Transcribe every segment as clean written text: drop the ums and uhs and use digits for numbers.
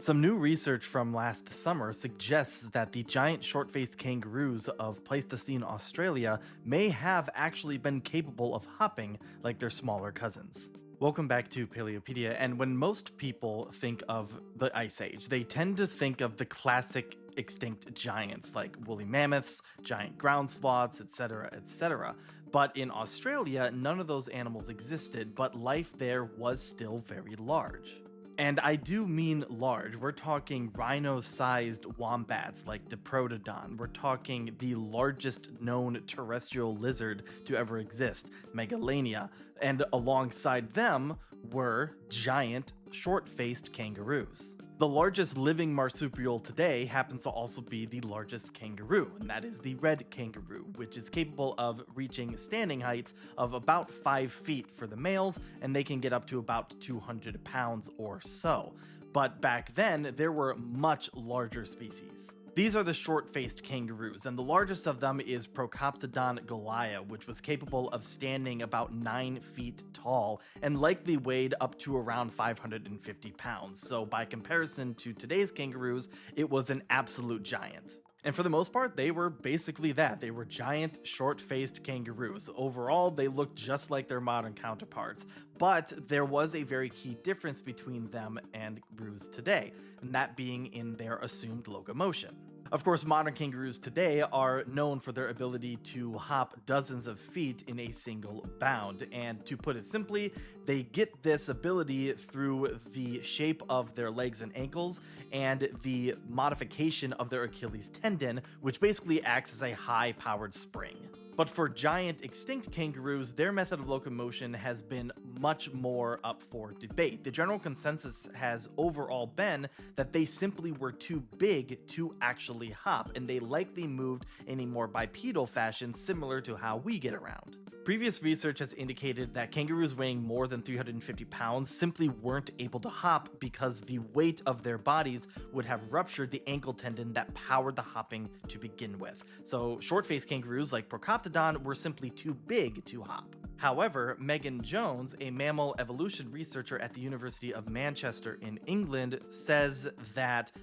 Some new research from last summer suggests that the giant short-faced kangaroos of Pleistocene Australia may have actually been capable of hopping like their smaller cousins. Welcome back to Paleopedia, and when most people think of the Ice Age, they tend to think of the classic extinct giants like woolly mammoths, giant ground sloths, etc., etc. But in Australia, none of those animals existed, but life there was still very large. And I do mean large. We're talking rhino-sized wombats like Diprotodon. We're talking the largest known terrestrial lizard to ever exist, Megalania. And alongside them were giant, short-faced kangaroos. The largest living marsupial today happens to also be the largest kangaroo, and that is the red kangaroo, which is capable of reaching standing heights of about 5 feet for the males, and they can get up to about 200 pounds or so. But back then, there were much larger species. These are the short-faced kangaroos, and the largest of them is Procoptodon goliath, which was capable of standing about 9 feet tall and likely weighed up to around 550 pounds. So by comparison to today's kangaroos, it was an absolute giant. And for the most part, they were basically that. They were giant, short-faced kangaroos. Overall, they looked just like their modern counterparts. But there was a very key difference between them and kangaroos today, and that being in their assumed locomotion. Of course, modern kangaroos today are known for their ability to hop dozens of feet in a single bound, and to put it simply, they get this ability through the shape of their legs and ankles and the modification of their Achilles tendon, which basically acts as a high-powered spring. But for giant extinct kangaroos, their method of locomotion has been much more up for debate. The general consensus has overall been that they simply were too big to actually hop, and they likely moved in a more bipedal fashion similar to how we get around. Previous research has indicated that kangaroos weighing more than 350 pounds simply weren't able to hop because the weight of their bodies would have ruptured the ankle tendon that powered the hopping to begin with. So short-faced kangaroos like Procoptodon were simply too big to hop. However, Megan Jones, a mammal evolution researcher at the University of Manchester in England, says that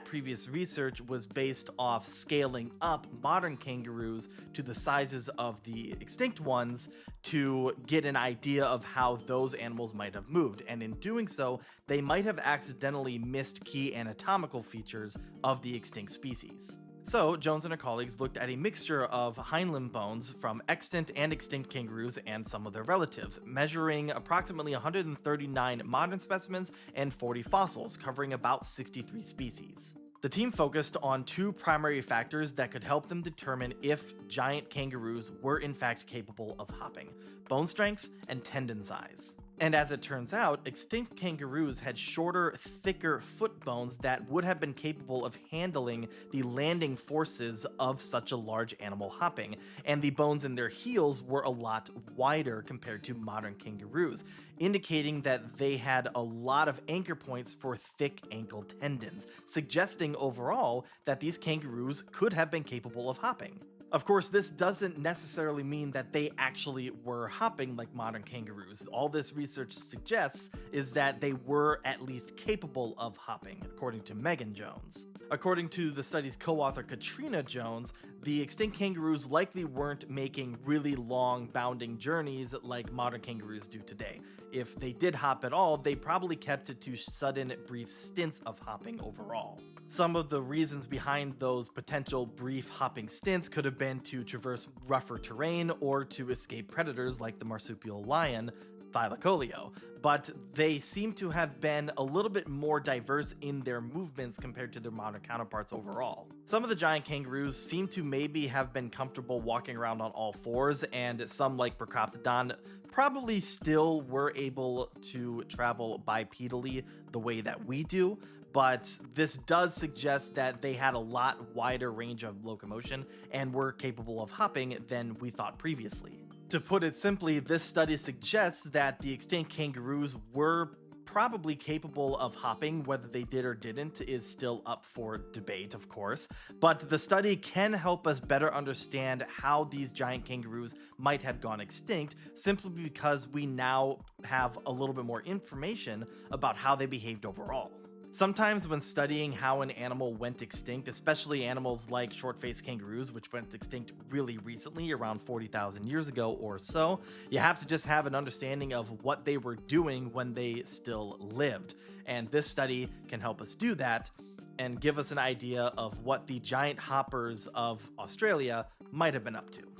previous research was based off scaling up modern kangaroos to the sizes of the extinct ones to get an idea of how those animals might have moved, and in doing so, they might have accidentally missed key anatomical features of the extinct species. So, Jones and her colleagues looked at a mixture of hind limb bones from extant and extinct kangaroos and some of their relatives, measuring approximately 139 modern specimens and 40 fossils, covering about 63 species. The team focused on two primary factors that could help them determine if giant kangaroos were in fact capable of hopping: bone strength and tendon size. And as it turns out, extinct kangaroos had shorter, thicker foot bones that would have been capable of handling the landing forces of such a large animal hopping, and the bones in their heels were a lot wider compared to modern kangaroos, indicating that they had a lot of anchor points for thick ankle tendons, suggesting overall that these kangaroos could have been capable of hopping. Of course, this doesn't necessarily mean that they actually were hopping like modern kangaroos. All this research suggests is that they were at least capable of hopping, according to Megan Jones. According to the study's co-author Katrina Jones, the extinct kangaroos likely weren't making really long bounding journeys like modern kangaroos do today. If they did hop at all, they probably kept it to sudden, brief stints of hopping overall. Some of the reasons behind those potential brief hopping stints could have been to traverse rougher terrain or to escape predators like the marsupial lion, Thylacoleo, but they seem to have been a little bit more diverse in their movements compared to their modern counterparts overall. Some of the giant kangaroos seem to maybe have been comfortable walking around on all fours, and some, like Procoptodon, probably still were able to travel bipedally the way that we do, but this does suggest that they had a lot wider range of locomotion and were capable of hopping than we thought previously. To put it simply, this study suggests that the extinct kangaroos were probably capable of hopping. Whether they did or didn't is still up for debate, of course, but the study can help us better understand how these giant kangaroos might have gone extinct, simply because we now have a little bit more information about how they behaved overall. Sometimes, when studying how an animal went extinct, especially animals like short-faced kangaroos, which went extinct really recently, around 40,000 years ago or so, you have to just have an understanding of what they were doing when they still lived. And this study can help us do that and give us an idea of what the giant hoppers of Australia might have been up to.